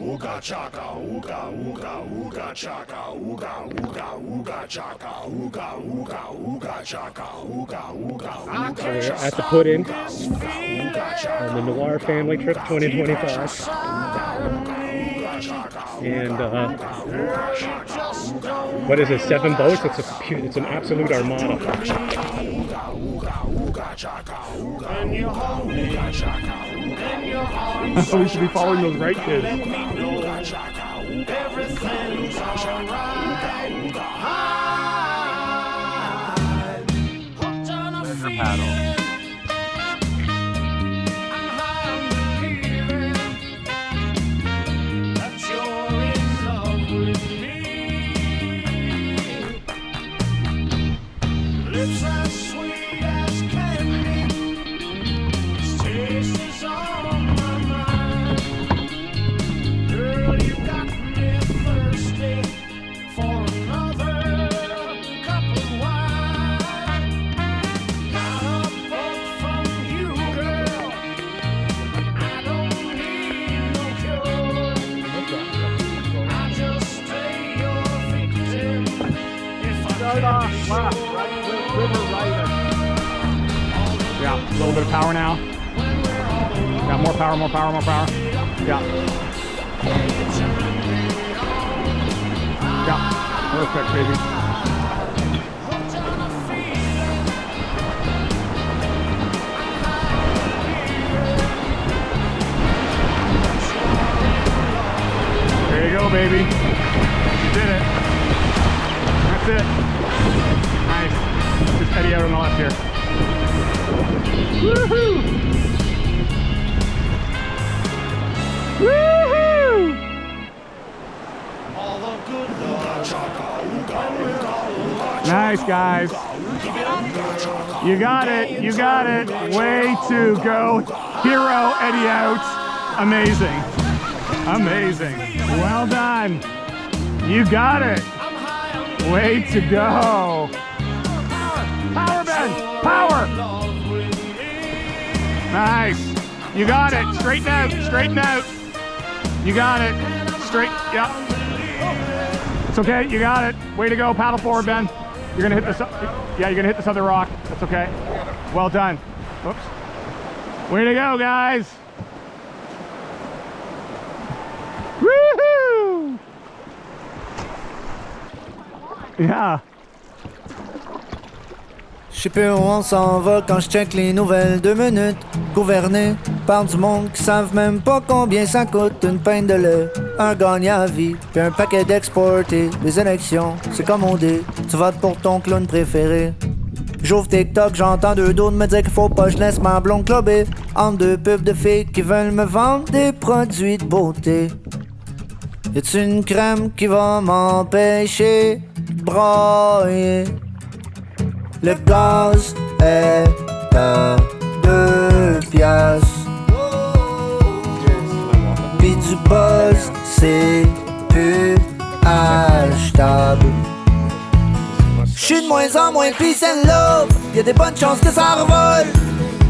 Ooga chaka, ooga, ooga, ooga chaka, ooga, ooga, ooga chaka, ooga, ooga, ooga chaka, ooga, ooga, ooga chaka. At the put-in on the Noire Family Trip 2025. And what is it, 7 boats? It's an absolute armada. We should be following those right kids. Everything's alright. Hooked on a feeling. I'm high on believing that you're in love with me. Lips as sweet as candy. This taste is on my mind. Girl, you got me thirsty for another cup of wine. Got a book from you, girl. I don't need no cure. I just stay your victim if I can be sure. Yeah, a little bit of power now. Got more power, more power, more power. Yeah. Yeah, perfect, baby. There you go, baby. You did it. That's it. Nice. Just eddy out on the left here. Woohoo! Woohoo! Nice, guys. You got it. You got it. Way to go. Hero Eddie out. Amazing. Amazing. Well done. You got it. Way to go. Power, Ben. Power. Nice. You got it. Straighten out. Straighten out. You got it. Straight. Yep. It's okay. You got it. Way to go. Paddle forward, Ben. You're gonna hit this. Yeah, you're gonna hit this other rock. That's okay. Well done. Oops. Way to go, guys. Woohoo! Yeah. Je sais plus où on s'en va quand je check les nouvelles 2 minutes. Gouverné par du monde qui savent même pas combien ça coûte une pinte de lait, un gagnant à vie, puis un paquet d'exportés. Les élections, c'est commandé. Tu votes pour ton clown préféré. J'ouvre TikTok, j'entends 2 dos me dire qu'il faut pas que je laisse ma blonde clubber entre 2 pubs de filles qui veulent me vendre des produits de beauté. Y'a-tu une crème qui va m'empêcher de brailler? Le gaz est à 2 piastres. Pis du buzz, c'est plus achetable. J'suis de moins en moins peace and love. Y'a des bonnes chances que ça revole.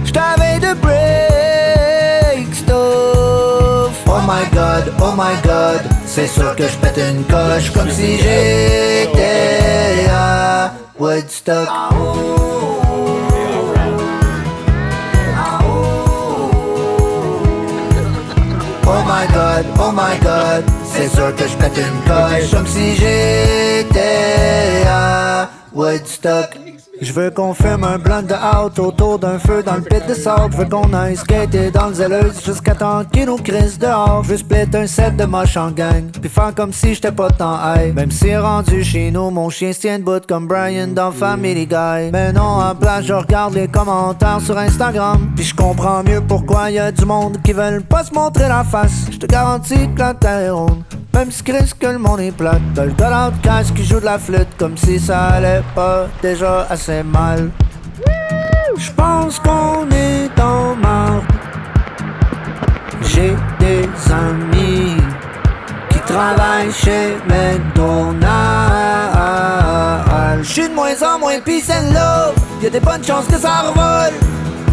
J't'avais de break stuff. Oh my god, c'est sûr que j'pète une coche comme si j'étais à Woodstock. Oh my god, c'est sûr que j'pète une coche comme si j'étais à Woodstock. Je veux qu'on fume un blunt de out autour d'un feu dans le pit de sable. Je veux qu'on aille skater dans le zèleuse jusqu'à temps qu'ils nous crissent dehors. Je veux split un set de moche en gang, puis faire comme si j'étais pas tant high. Même si rendu chez nous, mon chien se tient debout comme Brian dans Family Guy. Mais non, en place, je regarde les commentaires sur Instagram, puis je comprends mieux pourquoi y a du monde qui veulent pas se montrer la face. Je te garantis que la terre est ronde, même si Chris que le monde est plate. T'as le gars d'outcast qui joue de la flûte comme si ça allait pas déjà assez mal. J'pense qu'on est en marde. J'ai des amis qui travaillent chez McDonald's. J'suis de moins en moins peace and love. Y'a des bonnes chances que ça revole.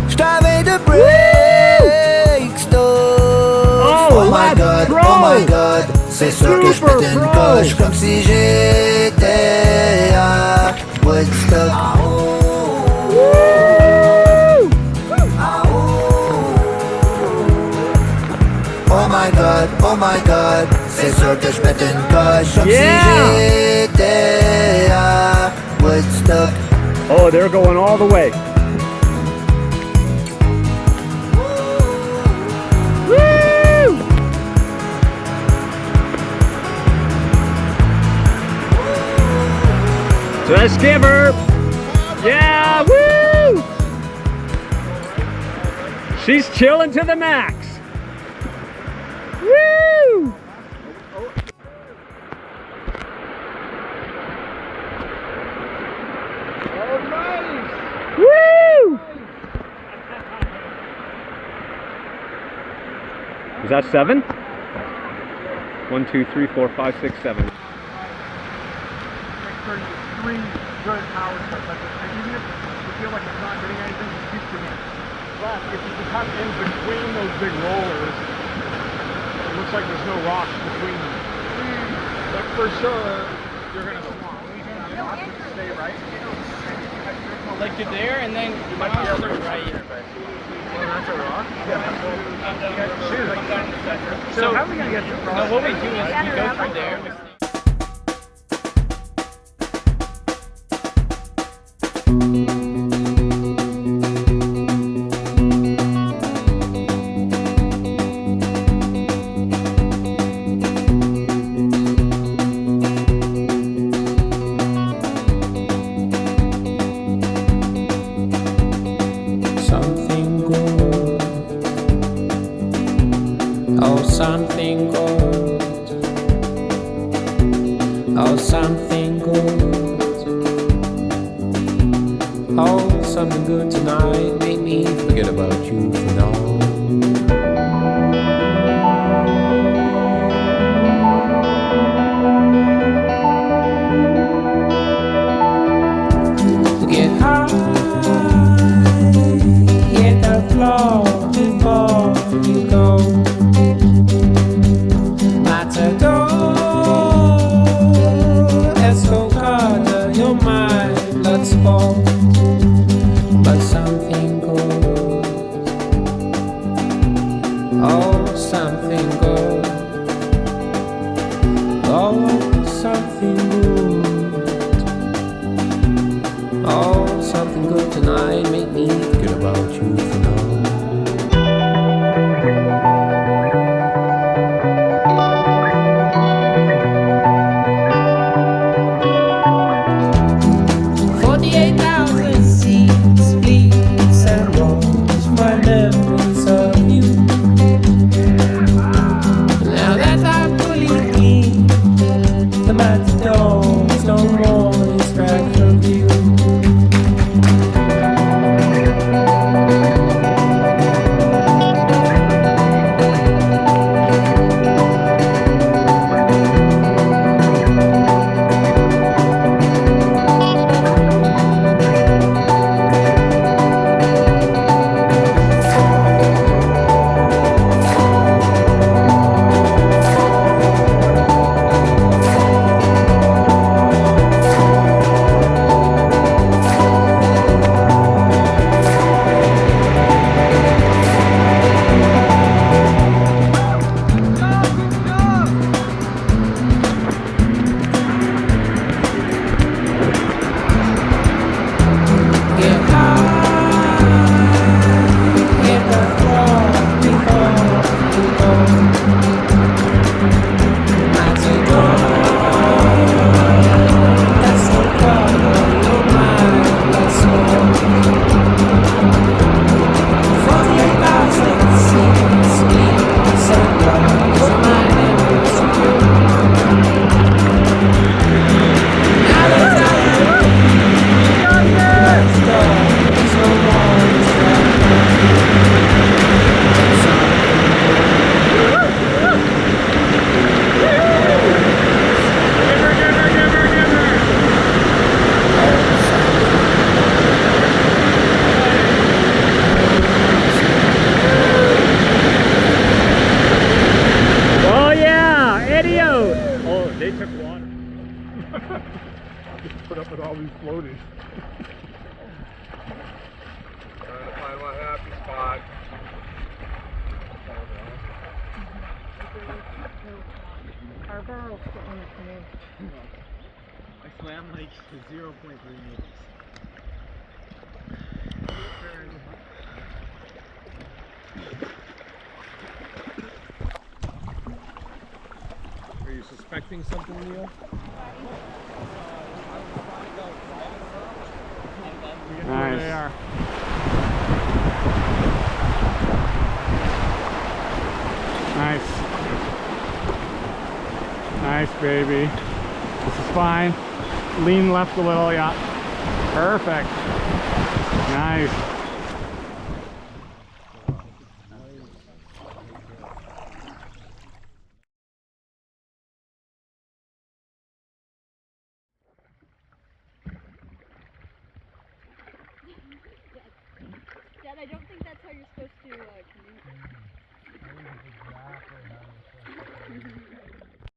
J't'avais de break stuff. Oh my let's god, go. oh my god, c'est sûr que je pète une Super coche comme si j'étais à Woodstock. Oh my god, c'est sûr que je pète une coche comme si j'étais à Woodstock. Oh, they're going all the way. Woo! So let's give her. Yeah, woo! She's chilling to the max. Woo! Woo! Is that 7? 1, 2, 3, 4, 5, 6, 7. 3 good power steps. Even if you feel like it's not getting anything, just keep doing it. But if you can come in between those big rollers, it looks like there's no rocks between them. But for sure, you're going to swamp. You have to stay right. Like you're there, and then you might be able to right here, but That's a rock? come down in the center. So how are we going to get to No, what we do is we go through there. Something good. Oh, something good. Oh, something good. Oh, something good tonight. Make me forget about you for now. Get high, hit the floor before you go. Matador, escocada, your mind, let's fall. But something good, oh, something good, oh, something good. Oh, something good tonight, make me forget about you for now. 48,000 seeds, bleeds and rolls, my memories of you. Now that I'm fully clean, the matador's no more distract from you. Our girls sit in the canoe. I swam like 0.3 meters. Are you suspecting something, Neil? Nice. They are. Nice. Nice, baby. This is fine. Lean left a little, yeah. Perfect. Nice. Dad, I don't think that's how you're supposed to canoe.